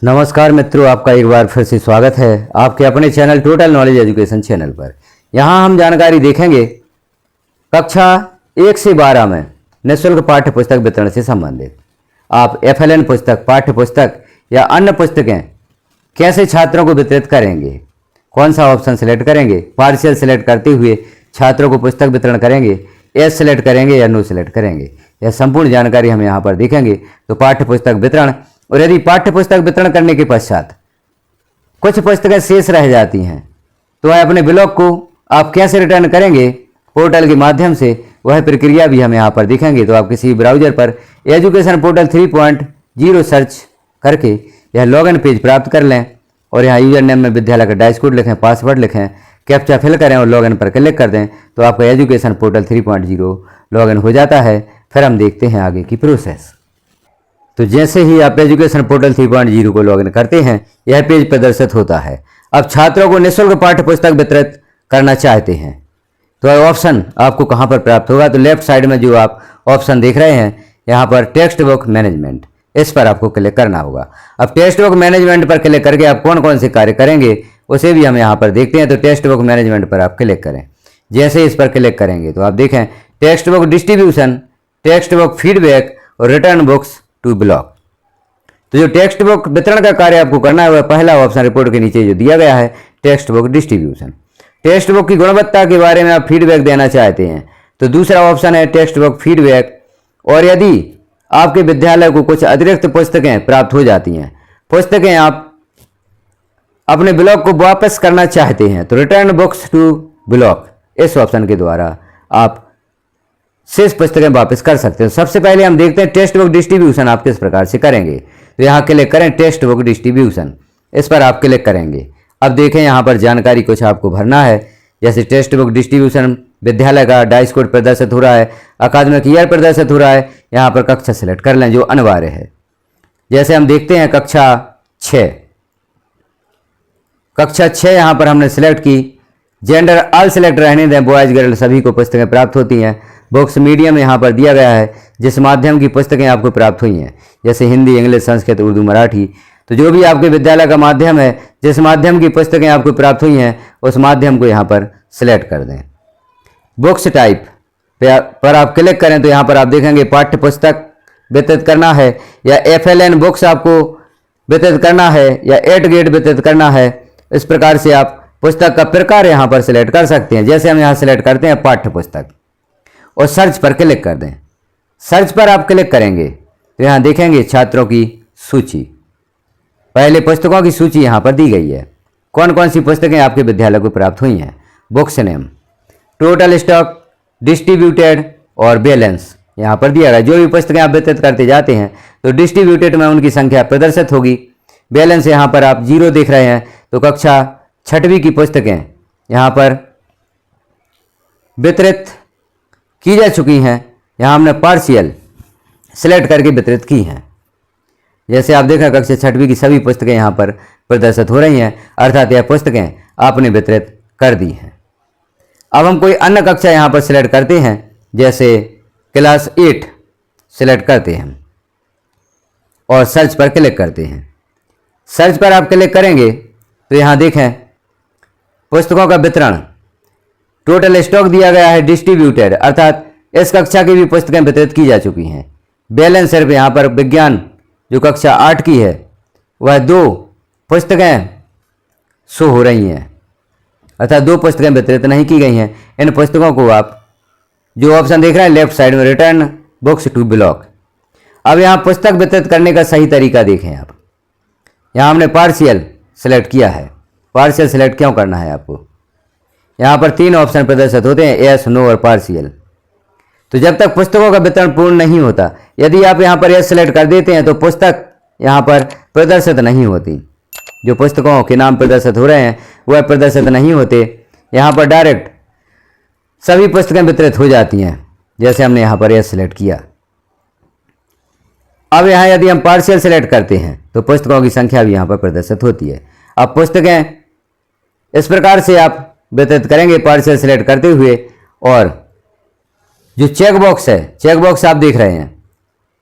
नमस्कार मित्रों, आपका एक बार फिर से स्वागत है आपके अपने channel total knowledge education channel पर। यहाँ हम जानकारी देखेंगे कक्षा 1 से 12 में निःशुल्क पाठ्य पुस्तक वितरण से संबंधित। आप FLN पुस्तक, पाठ्य पुस्तक या अन्य पुस्तकें कैसे छात्रों को वितरित करेंगे, कौन सा ऑप्शन सेलेक्ट करेंगे, पार्शियल सेलेक्ट करते हुए छात्रों को पुस्तक वितरण करेंगे, एस सेलेक्ट करेंगे या नो सेलेक्ट करेंगे, यह संपूर्ण जानकारी हम यहाँ पर देखेंगे। तो पाठ्य पुस्तक वितरण, और यदि पाठ्य पुस्तक वितरण करने के पश्चात कुछ पुस्तकें शेष रह जाती हैं तो वह अपने ब्लॉक को आप कैसे रिटर्न करेंगे पोर्टल के माध्यम से, वह प्रक्रिया भी हम यहाँ पर देखेंगे। तो आप किसी ब्राउजर पर एजुकेशन पोर्टल 3.0 सर्च करके यह लॉगिन पेज प्राप्त कर लें और यहाँ यूजर नेम में विद्यालय का डाइस कोड लिखें, पासवर्ड लिखें, कैप्चा फिल करें और लॉगिन पर क्लिक कर दें तो आपका एजुकेशन पोर्टल 3.0 लॉगिन हो जाता है। फिर हम देखते हैं आगे की प्रोसेस। तो जैसे ही आप एजुकेशन पोर्टल 3.0 को लॉगिन करते हैं यह पेज प्रदर्शित होता है। अब छात्रों को निःशुल्क पाठ्य पुस्तक वितरित करना चाहते हैं तो ऑप्शन आपको कहां पर प्राप्त होगा, तो लेफ्ट साइड में जो आप ऑप्शन देख रहे हैं यहां पर टेक्स्ट बुक मैनेजमेंट, इस पर आपको क्लिक करना होगा। अब टेक्स्ट बुक मैनेजमेंट पर क्लिक करके आप कौन कौन से कार्य करेंगे उसे भी हम यहाँ पर देखते हैं। तो टेक्स्ट बुक मैनेजमेंट पर आप क्लिक करें। जैसे इस पर क्लिक करेंगे तो आप देखें text book distribution, text book feedback और रिटर्न बुक्स टू ब्लॉक। तो जो टेक्स्ट बुक वितरण का कार्य आपको करना है वह पहला ऑप्शन रिपोर्ट के नीचे जो दिया गया है text book distribution. Text book की गुणवत्ता के बारे में आप फीडबैक देना चाहते हैं तो दूसरा ऑप्शन है टेक्स्ट बुक फीडबैक। और यदि आपके विद्यालय को कुछ अतिरिक्त पुस्तकें प्राप्त हो जाती हैं, पुस्तकें आप अपने ब्लॉक को वापस करना चाहते हैं तो रिटर्न बुक्स टू ब्लॉक, इस ऑप्शन के द्वारा आप शेष पुस्तकें वापस कर सकते हैं। सबसे पहले हम देखते हैं टेक्स्ट बुक डिस्ट्रीब्यूशन आप किस प्रकार से करेंगे। तो यहाँ क्लिक करें टेक्स्ट बुक डिस्ट्रीब्यूशन, इस पर आप क्लिक करेंगे। अब देखें यहाँ पर जानकारी कुछ आपको भरना है, जैसे टेक्स्ट बुक डिस्ट्रीब्यूशन, विद्यालय का डाइस कोड प्रदर्शित हो रहा है, अकादमिक ईयर प्रदर्शित हो रहा है, यहाँ पर कक्षा सेलेक्ट कर लें जो अनिवार्य है। जैसे हम देखते हैं कक्षा 6 यहाँ पर हमने सेलेक्ट की। जेंडर ऑल सेलेक्ट रहने दें, बॉयज गर्ल सभी को पुस्तकें प्राप्त होती हैं। बुक्स मीडियम यहाँ पर दिया गया है जिस माध्यम की पुस्तकें आपको प्राप्त हुई हैं, जैसे हिंदी, इंग्लिश, संस्कृत, उर्दू, मराठी। तो जो भी आपके विद्यालय का माध्यम है, जिस माध्यम की पुस्तकें आपको प्राप्त हुई हैं उस माध्यम को यहाँ पर सिलेक्ट कर दें। बुक्स टाइप पर आप क्लिक करें तो यहाँ पर आप देखेंगे पाठ्य पुस्तक वितरित करना है या FLN बुक्स आपको वितरित करना है या 8 ग्रेड वितरित करना है। इस प्रकार से आप पुस्तक का प्रकार यहाँ पर सिलेक्ट कर सकते हैं। जैसे हम यहाँ सिलेक्ट करते हैं पाठ्य पुस्तक और सर्च पर क्लिक कर दें। सर्च पर आप क्लिक करेंगे तो यहाँ देखेंगे छात्रों की सूची, पहले पुस्तकों की सूची यहाँ पर दी गई है। कौन कौन सी पुस्तकें आपके विद्यालय को प्राप्त हुई हैं, books name, total stock, distributed और बैलेंस यहाँ पर दिया गया। जो भी पुस्तकें आप वितरित करते जाते हैं तो डिस्ट्रीब्यूटेड में उनकी संख्या प्रदर्शित होगी। बैलेंस यहाँ पर आप 0 देख रहे हैं तो कक्षा 6वीं की पुस्तकें यहाँ पर वितरित की जा चुकी हैं। यहाँ हमने पार्शियल सिलेक्ट करके वितरित की हैं। जैसे आप देखा कक्षा 6वीं की सभी पुस्तकें यहाँ पर प्रदर्शित हो रही हैं, अर्थात यह पुस्तकें आपने वितरित कर दी हैं। अब हम कोई अन्य कक्षा यहाँ पर सिलेक्ट करते हैं, जैसे क्लास 8 सिलेक्ट करते हैं और सर्च पर क्लिक करते हैं। सर्च पर आप क्लिक करेंगे तो यहाँ देखें पुस्तकों का वितरण, टोटल स्टॉक दिया गया है डिस्ट्रीब्यूटेड, अर्थात इस कक्षा की भी पुस्तकें वितरित की जा चुकी हैं। बैलेंस सिर्फ यहाँ पर विज्ञान जो कक्षा 8 की है वह 2 पुस्तकें शो हो रही हैं, अर्थात 2 पुस्तकें वितरित नहीं की गई हैं। इन पुस्तकों को आप जो ऑप्शन देख रहे हैं लेफ्ट साइड में रिटर्न बुक्स टू ब्लॉक। अब यहाँ पुस्तक वितरित करने का सही तरीका देखें आप। यहाँ हमने पार्शियल सिलेक्ट किया है। पार्शियल सिलेक्ट क्यों करना है आपको, यहाँ पर 3 ऑप्शन प्रदर्शित होते हैं, यस, नो और पार्शियल। तो जब तक पुस्तकों का वितरण पूर्ण नहीं होता, यदि आप यहाँ पर यस सिलेक्ट कर देते हैं तो पुस्तक यहाँ पर प्रदर्शित नहीं होती। जो पुस्तकों के नाम प्रदर्शित हो रहे हैं वह प्रदर्शित नहीं होते। यहाँ पर डायरेक्ट सभी पुस्तकें वितरित हो जाती हैं, जैसे हमने यहाँ पर यस सिलेक्ट किया। अब यहाँ यदि हम पार्शियल सिलेक्ट करते हैं तो पुस्तकों की संख्या भी यहाँ पर प्रदर्शित होती है। अब पुस्तकें इस प्रकार से आप वितरित करेंगे पार्शियल सिलेक्ट करते हुए। और जो चेक बॉक्स है, चेक बॉक्स आप देख रहे हैं,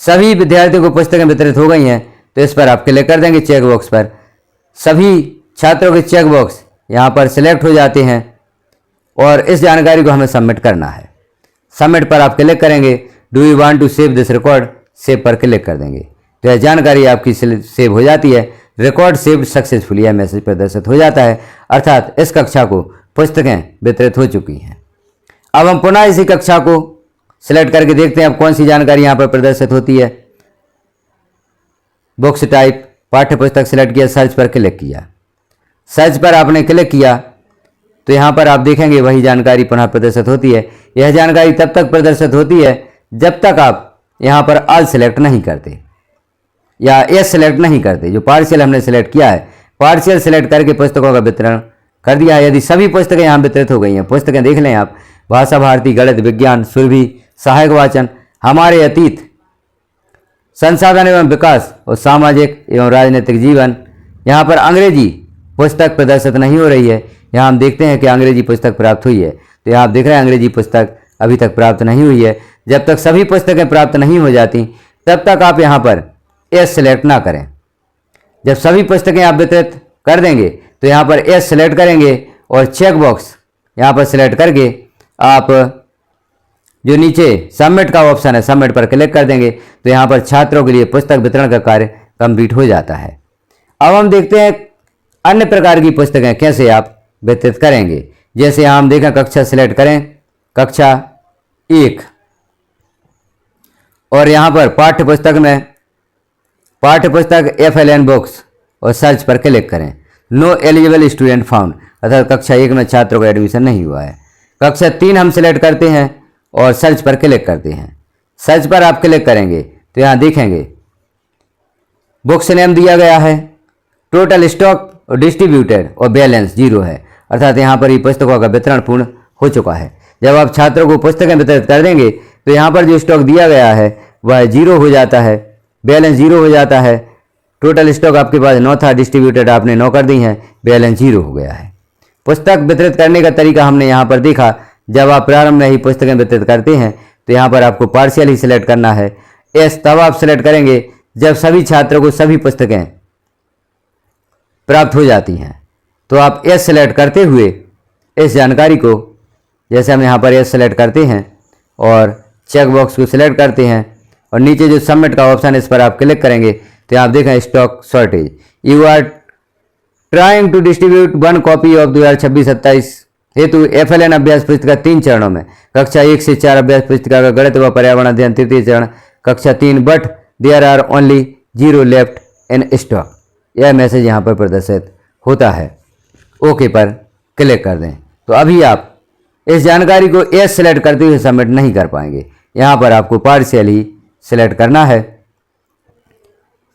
सभी विद्यार्थियों को पुस्तकें वितरित हो गई हैं तो इस पर आप क्लिक कर देंगे चेक बॉक्स पर। सभी छात्रों के चेक बॉक्स यहाँ पर सिलेक्ट हो जाते हैं और इस जानकारी को हमें सबमिट करना है। सबमिट पर आप क्लिक करेंगे। Do you want to save this record, save पर क्लिक कर देंगे तो यह जानकारी आपकी सेव हो जाती है। रिकॉर्ड सेव्ड सक्सेसफुली, यह मैसेज प्रदर्शित हो जाता है, अर्थात इस कक्षा को पुस्तकें वितरित हो चुकी हैं। अब हम पुनः इसी कक्षा को सिलेक्ट करके देखते हैं अब कौन सी जानकारी यहाँ पर प्रदर्शित होती है। बुक्स टाइप, पाठ्य पुस्तक सिलेक्ट किया, सर्च पर क्लिक किया। सर्च पर आपने क्लिक किया तो यहाँ पर आप देखेंगे वही जानकारी पुनः प्रदर्शित होती है। यह जानकारी तब तक प्रदर्शित होती है जब तक आप यहाँ पर ऑल सिलेक्ट नहीं करते या एस सिलेक्ट नहीं करते। जो पार्शियल हमने सिलेक्ट किया है, पार्शियल सिलेक्ट करके पुस्तकों का वितरण कर दिया है। यदि सभी पुस्तकें यहाँ वितरित हो गई हैं, पुस्तकें देख लें आप, भाषा भारती, गणित, विज्ञान, सुरभि, सहायक वाचन, हमारे अतीत, संसाधन एवं विकास और सामाजिक एवं राजनीतिक जीवन। यहाँ पर अंग्रेजी पुस्तक प्रदर्शित नहीं हो रही है। यहाँ हम देखते हैं कि अंग्रेजी पुस्तक प्राप्त हुई है, तो यहाँ आप देख रहे हैं अंग्रेजी पुस्तक अभी तक प्राप्त नहीं हुई है। जब तक सभी पुस्तकें प्राप्त नहीं हो जाती तब तक आप यहाँ पर एस सिलेक्ट ना करें। जब सभी पुस्तकें आप वितरित कर देंगे तो यहाँ पर एस सिलेक्ट करेंगे और चेक बॉक्स यहाँ पर सिलेक्ट करके आप जो नीचे सबमिट का ऑप्शन है, सबमिट पर क्लिक कर देंगे तो यहाँ पर छात्रों के लिए पुस्तक वितरण का कार्य कंप्लीट हो जाता है। अब हम देखते हैं अन्य प्रकार की पुस्तकें कैसे आप वितरित करेंगे। जैसे यहाँ हम देखें, कक्षा सिलेक्ट करें, कक्षा 1, और यहाँ पर पाठ्य पुस्तक में पाठ्य पुस्तक FLN बुक्स और सर्च पर क्लिक करें। नो एलिजिबल स्टूडेंट फाउंड, अर्थात कक्षा 1 में छात्रों का एडमिशन नहीं हुआ है। कक्षा 3 हम सिलेक्ट करते हैं और सर्च पर क्लिक करते हैं। सर्च पर आप क्लिक करेंगे तो यहाँ देखेंगे बुक्स नेम दिया गया है, टोटल स्टॉक और डिस्ट्रीब्यूटेड और बैलेंस 0 है, अर्थात यहाँ पर ये पुस्तकों का वितरण पूर्ण हो चुका है। जब आप छात्रों को पुस्तकें वितरित कर देंगे तो यहाँ पर जो स्टॉक दिया गया है वह 0 हो जाता है, बैलेंस 0 हो जाता है। टोटल स्टॉक आपके पास 9 था, डिस्ट्रीब्यूटेड आपने 9 कर दी हैं, बैलेंस 0 हो गया है। पुस्तक वितरित करने का तरीका हमने यहाँ पर देखा। जब आप प्रारंभ में ही पुस्तकें वितरित करते हैं तो यहाँ पर आपको पार्शियल ही सिलेक्ट करना है। एस तब आप सिलेक्ट करेंगे जब सभी छात्रों को सभी पुस्तकें प्राप्त हो जाती हैं। तो आप एस सिलेक्ट करते हुए इस जानकारी को, जैसे हम यहाँ पर एस सिलेक्ट करते हैं और चेक बॉक्स को सिलेक्ट करते हैं और नीचे जो सबमिट का ऑप्शन है इस पर आप क्लिक करेंगे तो आप देखें stock shortage, you are trying to distribute 1 copy of 2026-27 हेतु FLN अभ्यास पुस्तिका 3 चरणों में, कक्षा 1 से 4 अभ्यास पुस्तिका का गणित व पर्यावरण अध्ययन 3य चरण, कक्षा 3, but there are only 0 left in stock. यह मैसेज यहाँ पर प्रदर्शित होता है। ओके पर क्लिक कर दें तो अभी आप इस जानकारी को एस सिलेक्ट करते हुए सबमिट नहीं कर पाएंगे। यहाँ पर आपको पार्शियल ही सिलेक्ट करना है।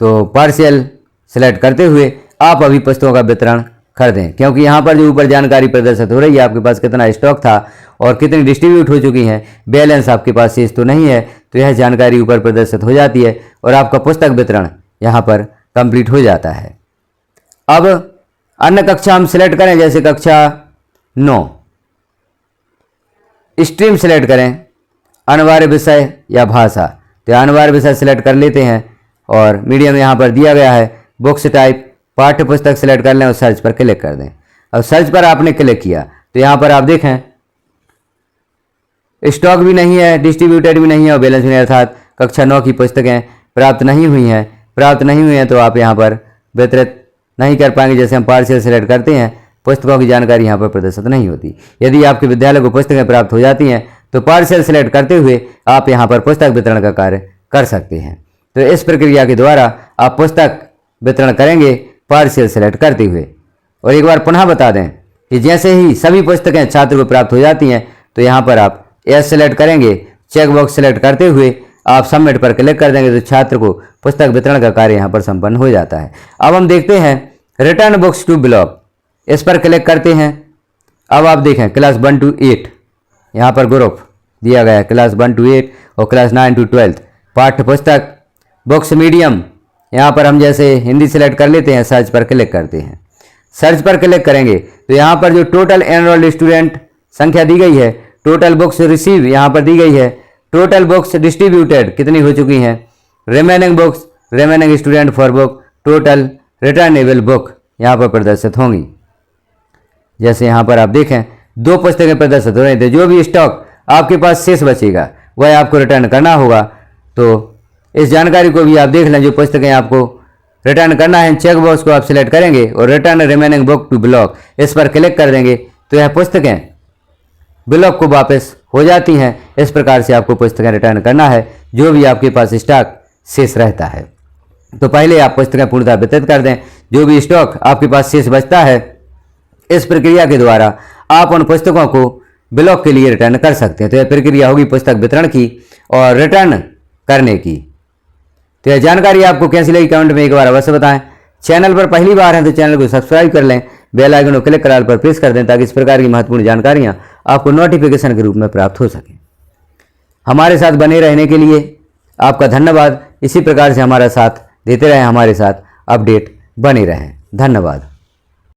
तो पार्शियल सिलेक्ट करते हुए आप अभी पुस्तकों का वितरण कर दें, क्योंकि यहाँ पर जो ऊपर जानकारी प्रदर्शित हो रही है आपके पास कितना स्टॉक था और कितनी डिस्ट्रीब्यूट हो चुकी हैं, बैलेंस आपके पास शेष तो नहीं है, तो यह जानकारी ऊपर प्रदर्शित हो जाती है और आपका पुस्तक वितरण यहाँ पर कंप्लीट हो जाता है। अब अन्य कक्षा हम सिलेक्ट करें, जैसे कक्षा 9, स्ट्रीम सिलेक्ट करें, अनिवार्य विषय या भाषा, तो अनिवार्य विषय सिलेक्ट कर लेते हैं और मीडियम यहाँ पर दिया गया है। बुक्स टाइप पाठ्य पुस्तक सिलेक्ट कर लें और सर्च पर क्लिक कर दें। अब सर्च पर आपने क्लिक किया तो यहाँ पर आप देखें स्टॉक भी नहीं है, डिस्ट्रीब्यूटेड भी नहीं है और बैलेंस भी नहीं, अर्थात कक्षा 9 की पुस्तकें प्राप्त नहीं हुई हैं। प्राप्त नहीं हुई हैं तो आप यहाँ पर वितरित नहीं कर पाएंगे। जैसे हम पार्शियल सिलेक्ट करते हैं, पुस्तकों की जानकारी यहाँ पर प्रदर्शित नहीं होती। यदि आपके विद्यालय को पुस्तकें प्राप्त हो जाती हैं तो पार्शियल सिलेक्ट करते हुए आप यहाँ पर पुस्तक वितरण का कार्य कर सकते हैं। तो इस प्रक्रिया के द्वारा आप पुस्तक वितरण करेंगे पार्शियल सिलेक्ट करते हुए। और एक बार पुनः बता दें कि जैसे ही सभी पुस्तकें छात्र को प्राप्त हो जाती हैं तो यहाँ पर आप एस सिलेक्ट करेंगे, चेक बॉक्स सिलेक्ट करते हुए आप सबमिट पर क्लिक कर देंगे तो छात्र को पुस्तक वितरण का कार्य यहाँ पर संपन्न हो जाता है। अब हम देखते हैं रिटर्न बुक्स टू ब्लॉक, इस पर क्लिक करते हैं। अब आप देखें क्लास 1 to 8 यहाँ पर ग्रुप दिया गया है, क्लास 1 to 8 और क्लास 9 to 12 पाठ्य पुस्तक। बुक्स मीडियम यहाँ पर हम जैसे हिंदी सिलेक्ट कर लेते हैं, सर्च पर क्लिक करते हैं। सर्च पर क्लिक करेंगे तो यहाँ पर जो टोटल एनरोल्ड स्टूडेंट संख्या दी गई है, टोटल बुक्स रिसीव यहाँ पर दी गई है, टोटल बुक्स डिस्ट्रीब्यूटेड कितनी हो चुकी हैं, remaining books remaining student for book, total returnable book यहाँ पर प्रदर्शित होंगी। जैसे यहाँ पर आप देखें 2 पुस्तकें प्रदर्शित हो रही थी। जो भी स्टॉक आपके पास शेष बचेगा वह आपको रिटर्न करना होगा। तो इस जानकारी को भी आप देख लें। जो पुस्तकें आपको रिटर्न करना है, चेक बॉक्स को आप सिलेक्ट करेंगे और return remaining book to block इस पर क्लिक कर देंगे तो यह पुस्तकें ब्लॉक को वापस हो जाती हैं। इस प्रकार से आपको पुस्तकें रिटर्न करना है जो भी आपके पास स्टॉक शेष रहता है। तो पहले आप पुस्तकें पूर्णतः वितरित कर दें। जो भी स्टॉक आपके पास शेष बचता है, इस प्रक्रिया के द्वारा आप उन पुस्तकों को ब्लॉक के लिए रिटर्न कर सकते हैं। तो यह प्रक्रिया होगी पुस्तक वितरण की और रिटर्न करने की। तो यह जानकारी आपको कैसी लगी कमेंट में एक बार अवश्य बताएं। चैनल पर पहली बार हैं तो चैनल को सब्सक्राइब कर लें, बेल आइकन को क्लिक कर ऑल पर प्रेस कर दें ताकि इस प्रकार की महत्वपूर्ण जानकारियां आपको नोटिफिकेशन के रूप में प्राप्त हो सकें। हमारे साथ बने रहने के लिए आपका धन्यवाद। इसी प्रकार से हमारा साथ देते रहें, हमारे साथ अपडेट बने रहें। धन्यवाद।